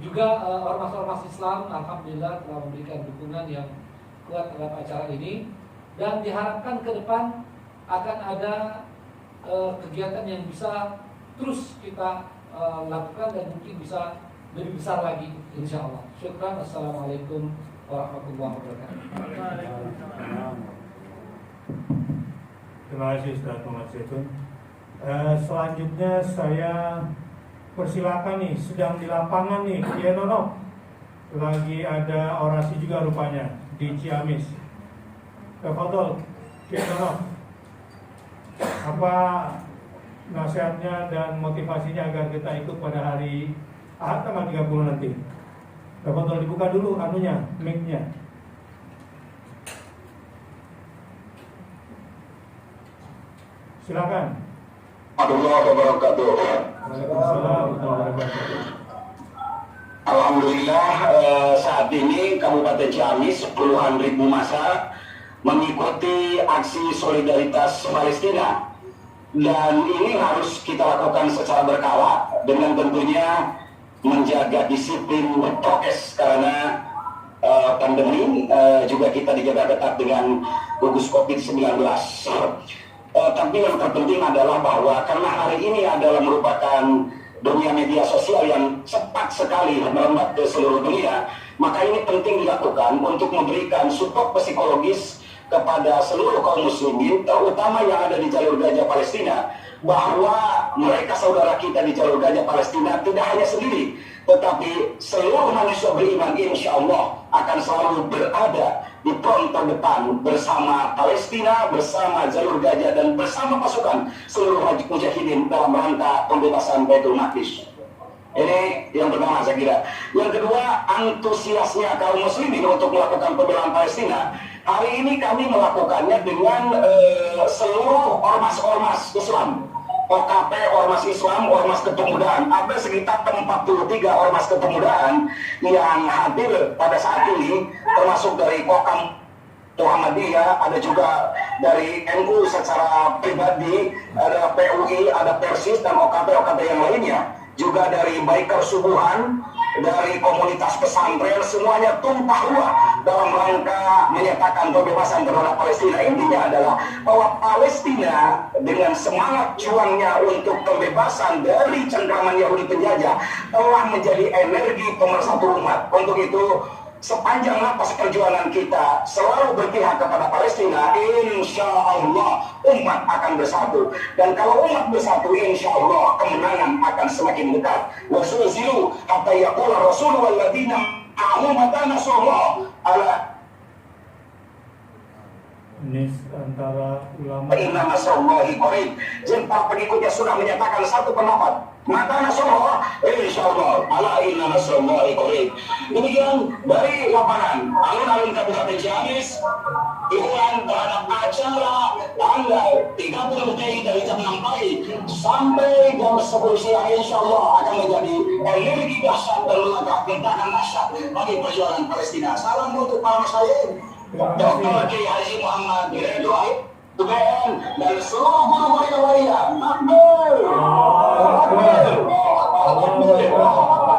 Juga ormas-ormas Islam alhamdulillah telah memberikan dukungan yang kuat terhadap acara ini, dan diharapkan ke depan akan ada kegiatan yang bisa terus kita lakukan dan mungkin bisa lebih besar lagi insyaallah. Syukran. Assalamualaikum warahmatullahi wabarakatuh. Terima kasih Ustaz Muhammad Zaitun. Selanjutnya saya persilakan nih, sedang di lapangan nih, ya Nono. Lagi ada orasi juga rupanya di Ciamis. Tafadhol, ya Nono. Apa nasihatnya dan motivasinya agar kita ikut pada hari Ahad tanggal 30 nanti? Tafadhol, dibuka dulu anunya, mic-nya. Silakan. Warahmatullahi wabarakatuh. Waalaikumsalam warahmatullahi wabarakatuh. Alhamdulillah saat ini Kabupaten Ciamis puluhan ribu massa mengikuti aksi solidaritas Palestina, dan ini harus kita lakukan secara berkala dengan tentunya menjaga disiplin prokes karena pandemi, juga kita dijaga ketat dengan gugus COVID-19. Tapi yang terpenting adalah bahwa karena hari ini adalah merupakan dunia media sosial yang cepat sekali merebak ke seluruh dunia, maka ini penting dilakukan untuk memberikan support psikologis kepada seluruh kaum muslimin, terutama yang ada di jalur Gaza Palestina, bahwa mereka saudara kita di jalur Gaza Palestina tidak hanya sendiri, tetapi seluruh manusia beriman insya Allah akan selalu berada di front terdepan bersama Palestina, bersama jalur Gaza, dan bersama pasukan seluruh mujahidin dalam rangka pembebasan Baitul Maqdis. Ini yang pertama saya kira. Yang kedua, antusiasnya kaum muslimin untuk melakukan pembelaan Palestina. Hari ini kami melakukannya dengan seluruh ormas-ormas Islam. OKP, Ormas Islam, Ormas Kepemudaan. Ada sekitar 43 Ormas Kepemudaan yang hadir pada saat ini, termasuk dari Kokam Muhammadiyah, ada juga dari NU secara pribadi, ada PUI, ada Persis, dan OKP-OKP yang lainnya. Juga dari Baiker Subuhan, dari komunitas pesantren, semuanya tumpah ruah dalam rangka menyatakan kebebasan terhadap Palestina. Intinya adalah bahwa Palestina dengan semangat juangnya untuk kebebasan dari cengkraman Yahudi penjajah telah menjadi energi pemersatu umat. Untuk itu, sepanjang napas perjuangan kita selalu berpihak kepada Palestina, insya Allah umat akan bersatu. Dan kalau umat bersatu, insya Allah kemenangan akan semakin dekat. Wasulzilu hatta yaqula Rasul walladzina ma'ahu mata nasrullah ala Ini antara ulama. inna nasrullahi qarib. Jadi para pengikutnya sudah menyatakan satu pendapat, mata nasrullah insya Allah ala inna nasrullahi qarib. Demikian dari lapangan alun-alun Kabupaten Ciamis, dukungan terhadap acara tanggal 30 Mei dari jam 6 pagi sampai jam 10 siang insya Allah akan menjadi energi dahsyat dan meledak gentakan dahsyat bagi perjuangan Palestina. Salam untuk para masyarakat. Dr. Kiai Haji Muhammad Ridwan UGM dan seluruh guru-guru yang lainnya. Takbir!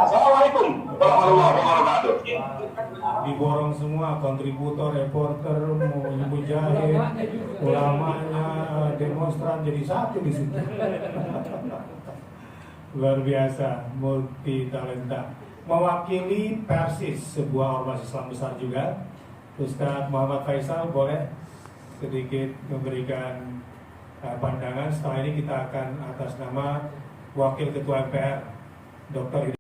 Assalamualaikum warahmatullahi wabarakatuh. Diborong semua, kontributor, reporter, mujahid, ulamanya, demonstran jadi satu di situ. Luar biasa, multi talenta. Mewakili Persis, sebuah ormas Islam besar juga, Ustadz Muhammad Faisal boleh sedikit memberikan pandangan. Setelah ini kita akan atas nama Wakil Ketua MPR Dr.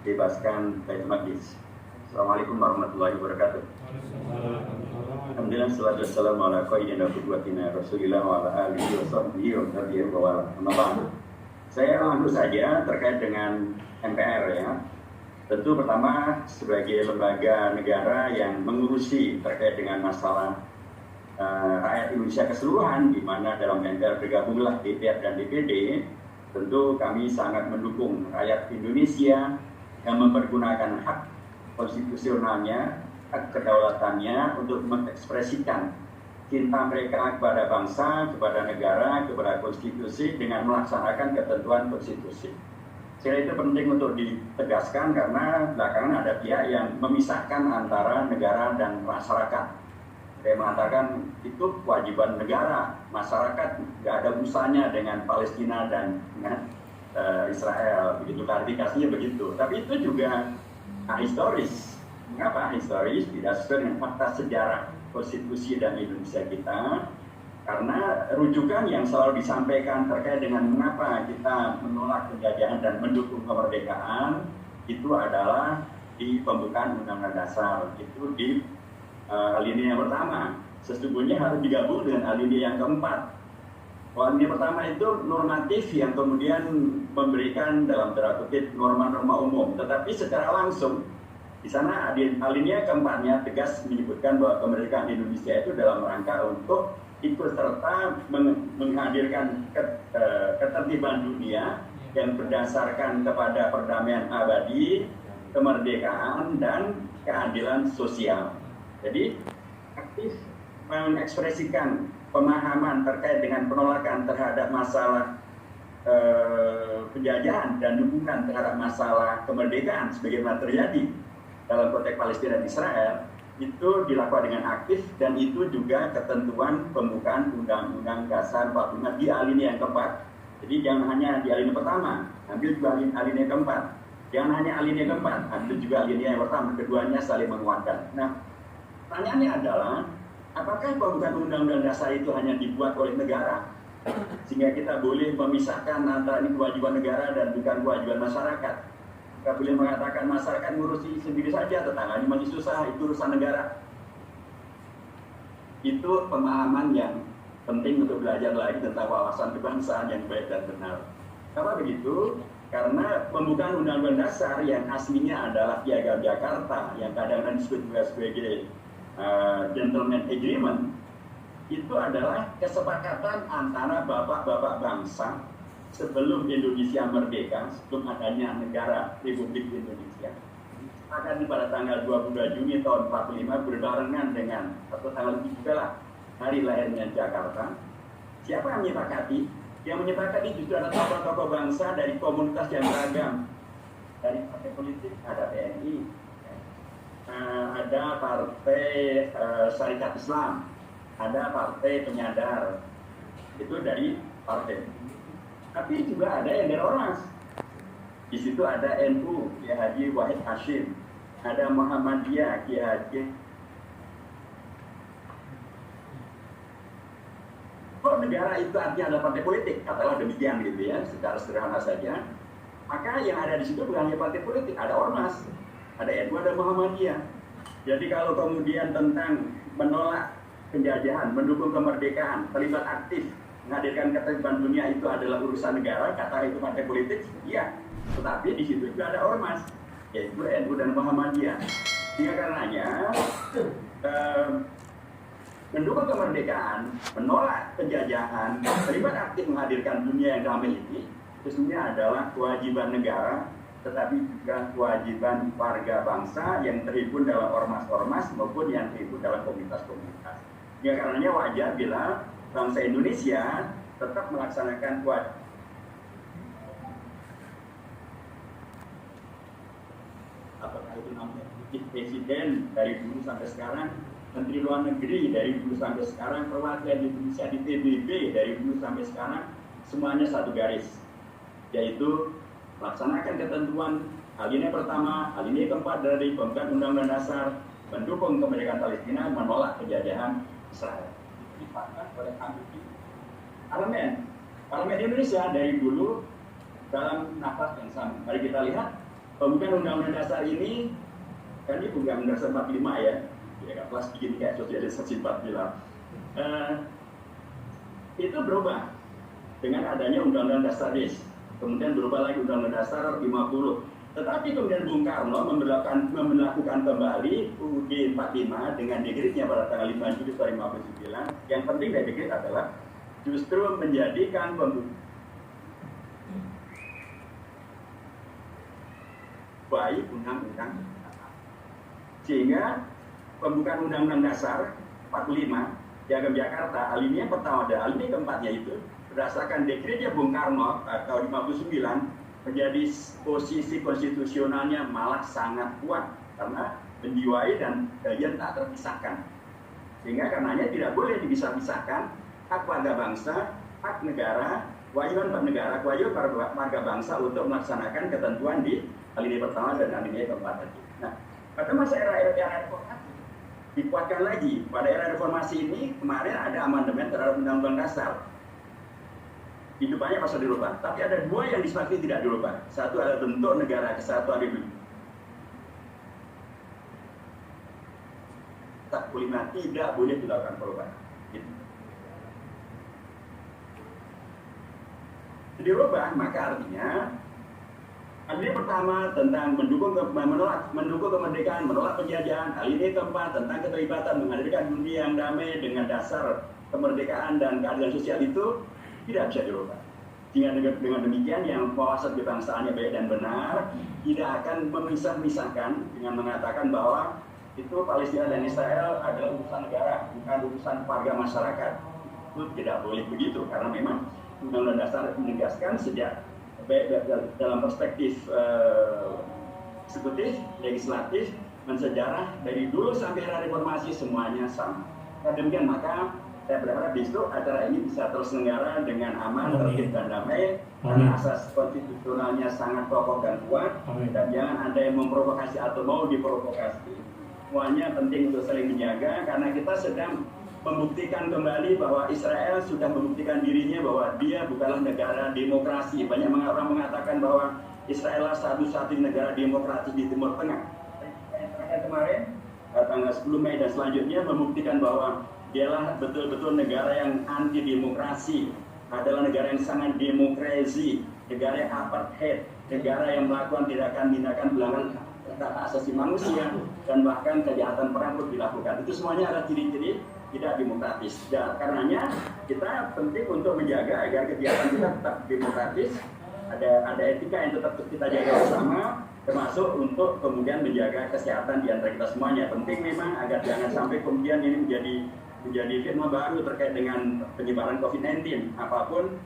Bebaskan Baitul Maqdis. Assalamualaikum warahmatullahi wabarakatuh. Alhamdulillah, salatu wassalamu ala qayyidina qudwatina Rasulillah wa ala alihi wa sahbihi wa tabi'in wa wala. Saya langsung saja terkait dengan MPR ya. Tentu pertama sebagai lembaga negara yang mengurusi terkait dengan masalah rakyat Indonesia keseluruhan, di mana dalam MPR bergabunglah DPR dan DPD. Tentu kami sangat mendukung rakyat Indonesia yang mempergunakan hak konstitusionalnya, hak kedaulatannya untuk mengekspresikan cinta mereka kepada bangsa, kepada negara, kepada konstitusi dengan melaksanakan ketentuan konstitusi. Saya kira itu penting untuk ditegaskan karena belakangan ada pihak yang memisahkan antara negara dan masyarakat. Saya mengatakan itu kewajiban negara, masyarakat tidak ada urusannya dengan Palestina dan dengan Israel, begitu klarifikasinya begitu. Tapi itu juga historis. Mengapa historis? Tidak sesuai dengan fakta sejarah konstitusi dan Indonesia kita. Karena rujukan yang selalu disampaikan terkait dengan mengapa kita menolak penjajahan dan mendukung kemerdekaan itu adalah di pembukaan Undang-Undang Dasar, itu di alinea yang pertama. Sesungguhnya harus digabung dengan alinea yang keempat. Alinea pertama itu normatif yang kemudian memberikan dalam tanda kutip norma-norma umum, tetapi secara langsung di sana alinea keempatnya tegas menyebutkan bahwa kemerdekaan Indonesia itu dalam rangka untuk ikut serta menghadirkan ketertiban dunia yang berdasarkan kepada perdamaian abadi, kemerdekaan, dan keadilan sosial. Jadi aktif mengekspresikan pemahaman terkait dengan penolakan terhadap masalah penjajahan dan dukungan terhadap masalah kemerdekaan sebagaimana terjadi dalam konteks Palestina dan Israel itu dilakukan dengan aktif, dan itu juga ketentuan pembukaan Undang-Undang Dasar 45 di alinea yang keempat. Jadi jangan hanya di alinea pertama, ambil juga alinea keempat. Jangan hanya alinea keempat, ambil juga alinea yang pertama. Keduanya saling menguatkan. Nah, pertanyaannya adalah, apakah pembukaan Undang-Undang Dasar itu hanya dibuat oleh negara sehingga kita boleh memisahkan antara ini kewajiban negara dan bukan kewajiban masyarakat? Kita boleh mengatakan masyarakat ngurusi sendiri saja, tetangganya masih susah, itu urusan negara. Itu pemahaman yang penting untuk belajar lagi tentang wawasan kebangsaan yang baik dan benar. Kenapa begitu? Karena pembukaan Undang-Undang Dasar yang aslinya adalah Piagam Jakarta, yang kadang-kadang disebut juga sebagai Gentleman Agreement, itu adalah kesepakatan antara bapak-bapak bangsa sebelum Indonesia merdeka, sebelum adanya negara Republik Indonesia. Akan pada tanggal 22 Juni tahun 45 berbarengan dengan atau tanggal itu juga lah hari lahirnya Jakarta. Siapa yang menyepakati? Yang menyepakati justru ada tokoh-tokoh bangsa dari komunitas yang beragam. Dari partai politik ada PNI, ada partai Syarikat Islam, ada partai Penyadar. Itu dari partai. Tapi juga ada yang dari ormas. Di situ ada NU, Kiai Haji Wahid Hashim, ada Muhammadiyah, Kiai Haji. Kalau negara itu artinya ada partai politik, katakanlah demikian gitu ya, secara sederhana saja. Maka yang ada di situ bukan hanya partai politik, ada ormas, ada NU, ada Muhammadiyah. Jadi kalau kemudian tentang menolak penjajahan, mendukung kemerdekaan, terlibat aktif, menghadirkan ketertiban dunia itu adalah urusan negara, kata itu partai politik, iya. Tetapi di situ juga ada ormas, yaitu NU dan Muhammadiyah. Sehingga karenanya mendukung kemerdekaan, menolak penjajahan, terlibat aktif menghadirkan dunia yang damai ini, sesungguhnya adalah kewajiban negara, tetapi juga kewajiban warga bangsa yang terhubung dalam ormas-ormas maupun yang terhubung dalam komunitas-komunitas. Sehingga karenanya wajar bila bangsa Indonesia tetap melaksanakan kewajiban. Apakah itu namanya presiden dari dulu sampai sekarang, Menteri Luar Negeri dari dulu sampai sekarang, perwakilan Indonesia di PBB dari dulu sampai sekarang, semuanya satu garis, yaitu melaksanakan ketentuan alinea pertama, alinea keempat dari pembukaan Undang-Undang Dasar, mendukung kemerdekaan Palestina, menolak penjajahan Israel. Dipakai oleh Parlemen Indonesia dari dulu dalam nafas yang sama. Mari kita lihat pembukaan Undang-Undang Dasar ini, kan ini Undang-Undang Dasar 45 ya, kelas bikin kayak sosialisasi 45. Itu berubah dengan adanya Undang-Undang Dasar DIS, kemudian berubah lagi Undang-Undang Dasar 50. Tetapi kemudian Bung Karno memperlakukan kembali UUD 45 dengan dekretnya pada tanggal 5 Juli 1959. Yang penting dari dekret adalah justru menjadikan baik undang-undang sehingga pembukaan Undang-Undang Dasar 45 Piagam Jakarta alinea pertama dan alinea keempatnya itu berdasarkan dekretnya Bung Karno tahun 59 menjadi posisi konstitusionalnya malah sangat kuat karena menjiwai dan bagian tak terpisahkan. Sehingga karenanya tidak boleh dipisah-pisahkan hak warga bangsa, hak negara, kewajiban negara, kewajiban warga bangsa untuk melaksanakan ketentuan di alinea pertama dan alinea keempat tadi. Nah, pada masa era reformasi dikuatkan lagi. Pada era reformasi ini kemarin ada amandemen terhadap Undang-Undang Dasar. Hidupannya pasal dirubah. Tapi ada dua yang disepakati tidak dirubah. Satu adalah bentuk negara kesatuan Republik. 45 tidak boleh dilakukan perubahan. Dirubah, maka artinya pertama tentang mendukung kemerdekaan, menolak penjajahan. Hal ini keempat tentang keterlibatan menghadirkan dunia yang damai dengan dasar kemerdekaan dan keadilan sosial itu tidak bisa dirubah. Dengan demikian yang wawasan kebangsaannya baik dan benar tidak akan memisah-misahkan dengan mengatakan bahwa itu Palestina dan Israel adalah urusan negara, bukan urusan warga masyarakat. Itu tidak boleh begitu karena memang Undang-Undang Dasar menegaskan sejak baik dalam perspektif eksekutif, legislatif, mensejarah dari dulu sampai era reformasi semuanya sama. Karena demikian maka saya berharap besok acara ini bisa terselenggara dengan aman, tertib dan damai karena asas konstitusionalnya sangat kokoh dan kuat. Dan jangan ada yang memprovokasi atau mau diprovokasi. Semuanya penting untuk saling menjaga karena kita sedang membuktikan kembali bahwa Israel sudah membuktikan dirinya bahwa dia bukanlah negara demokrasi. Banyak orang mengatakan bahwa Israel satu-satunya negara demokratis di Timur Tengah. Kemarin tanggal 10 Mei dan selanjutnya membuktikan bahwa dialah betul-betul negara yang anti demokrasi, adalah negara yang sangat demokrasi, negara yang apartheid, negara yang melakukan tindakan-tindakan pelanggaran hak asasi manusia dan bahkan kejahatan perang pun dilakukan. Itu semuanya adalah ciri-ciri tidak demokratis. Dan karenanya kita penting untuk menjaga agar kegiatan kita tetap demokratis, ada etika yang tetap kita jaga bersama, termasuk untuk kemudian menjaga kesehatan di antara kita semuanya. Penting memang agar jangan sampai kemudian ini menjadi fitnah baru terkait dengan penyebaran COVID-19. Apapun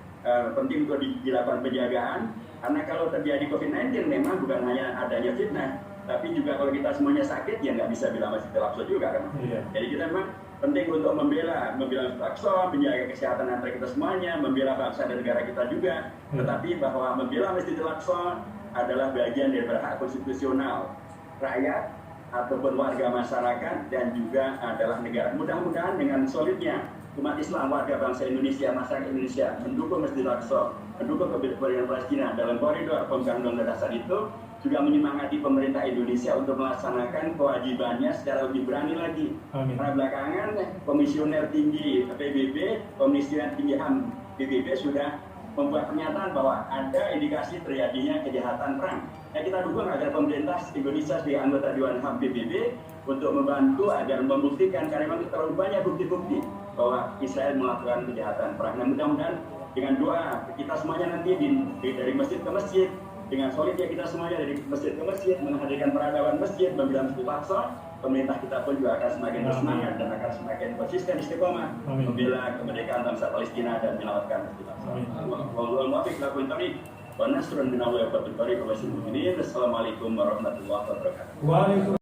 penting untuk dilakukan penjagaan, karena kalau terjadi COVID-19 memang bukan hanya adanya fitnah, tapi juga kalau kita semuanya sakit ya nggak bisa bilang Masjidil Aqsa juga kan. Jadi kita memang penting untuk membela Masjidil Aqsa, menjaga kesehatan antara kita semuanya, membela bangsa dan negara kita juga. Tetapi bahwa membela Masjidil Aqsa adalah bagian dari hak konstitusional rakyat ataupun warga masyarakat dan juga adalah negara. Mudah-mudahan dengan solidnya umat Islam, warga bangsa Indonesia, masyarakat Indonesia mendukung Masjidil Aqsa, mendukung kemerdekaan Palestina dalam koridor Undang-Undang Dasar itu, juga menyemangati pemerintah Indonesia untuk melaksanakan kewajibannya secara lebih berani lagi. Karena belakangan Komisioner Tinggi PBB, Komisioner Tinggi HAM PBB sudah membuat pernyataan bahwa ada indikasi terjadinya kejahatan perang. Kita dukung agar pemerintah Indonesia sebagai anggota Dewan HAM PBB untuk membantu agar membuktikan, karena memang terlalu banyak bukti-bukti bahwa Israel melakukan kejahatan perang. Nah, mudah-mudahan dengan doa kita semuanya nanti dari masjid ke masjid, dengan solidnya kita semuanya dari masjid ke masjid, menghadirkan peradaban masjid, membela Masjidil Aqsa, pemerintah kita pun juga akan semakin bersemangat dan akan semakin konsisten istiqomah membela kemerdekaan bangsa Palestina dan menyelamatkan Masjidil Aqsa. Wallahul muwaffiq ila aqwamit thoriq wa nasrun min Allah wa bittariq wa mu'minin. Assalamualaikum warahmatullahi wabarakatuh. Waalaikumsalam.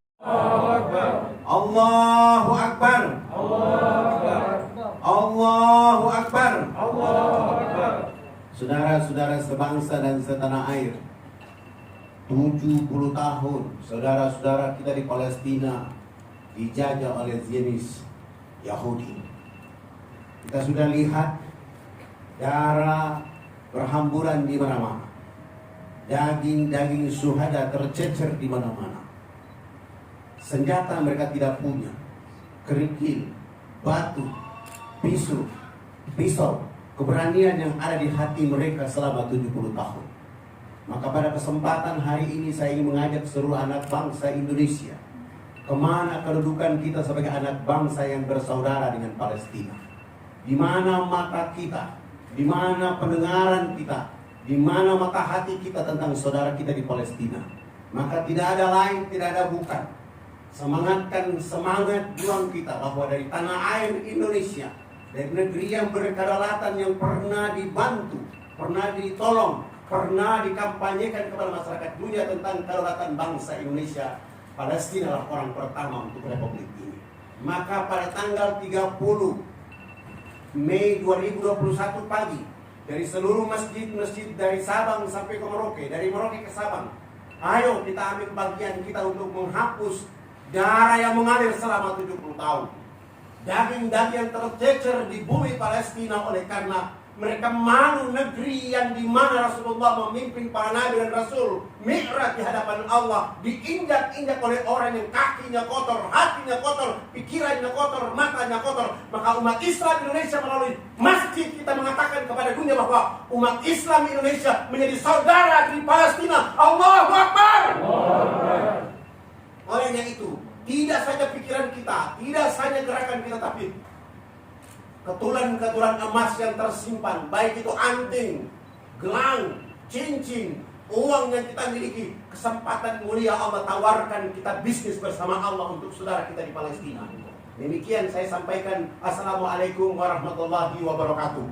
Allahu Akbar. Allahu Akbar. Saudara-saudara sebangsa dan setanah air, 70 tahun saudara-saudara kita di Palestina dijajah oleh Zionis Yahudi. Kita sudah lihat darah berhamburan di mana-mana, daging-daging syuhada tercecer di mana-mana. Senjata mereka tidak punya, kerikil, batu, pisau, keberanian yang ada di hati mereka selama 70 tahun. Maka pada kesempatan hari ini saya ingin mengajak seluruh anak bangsa Indonesia, kemana kedudukan kita sebagai anak bangsa yang bersaudara dengan Palestina. Di mana mata kita, di mana pendengaran kita, di mana mata hati kita tentang saudara kita di Palestina. Maka tidak ada lain, tidak ada bukan. Semangatkan semangat juang kita bahwa dari tanah air Indonesia, dari negeri yang berkedaulatan, yang pernah dibantu, pernah ditolong, pernah dikampanyekan kepada masyarakat dunia tentang kedaulatan bangsa Indonesia, Palestina lah orang pertama untuk republik ini. Maka pada tanggal 30 Mei 2021 pagi, dari seluruh masjid-masjid dari Sabang sampai ke Merauke, dari Merauke ke Sabang, ayo kita ambil bagian kita untuk menghapus darah yang mengalir selama 70 tahun. Daging-daging yang tercecer di bumi Palestina oleh karena mereka malu negeri yang dimana Rasulullah memimpin para nabi dan rasul mi'raj di hadapan Allah, diinjak-injak oleh orang yang kakinya kotor, hatinya kotor, pikirannya kotor, matanya kotor. Maka umat Islam Indonesia melalui masjid kita mengatakan kepada dunia bahwa umat Islam Indonesia menjadi saudara di Palestina. Allahu Akbar. Olehnya itu, tidak saja pikiran kita, tidak saja gerakan kita, tapi ketulan-ketulan emas yang tersimpan, baik itu anting, gelang, cincin, uang yang kita miliki, kesempatan mulia Allah tawarkan kita bisnis bersama Allah untuk saudara kita di Palestina. Demikian saya sampaikan. Assalamualaikum warahmatullahi wabarakatuh.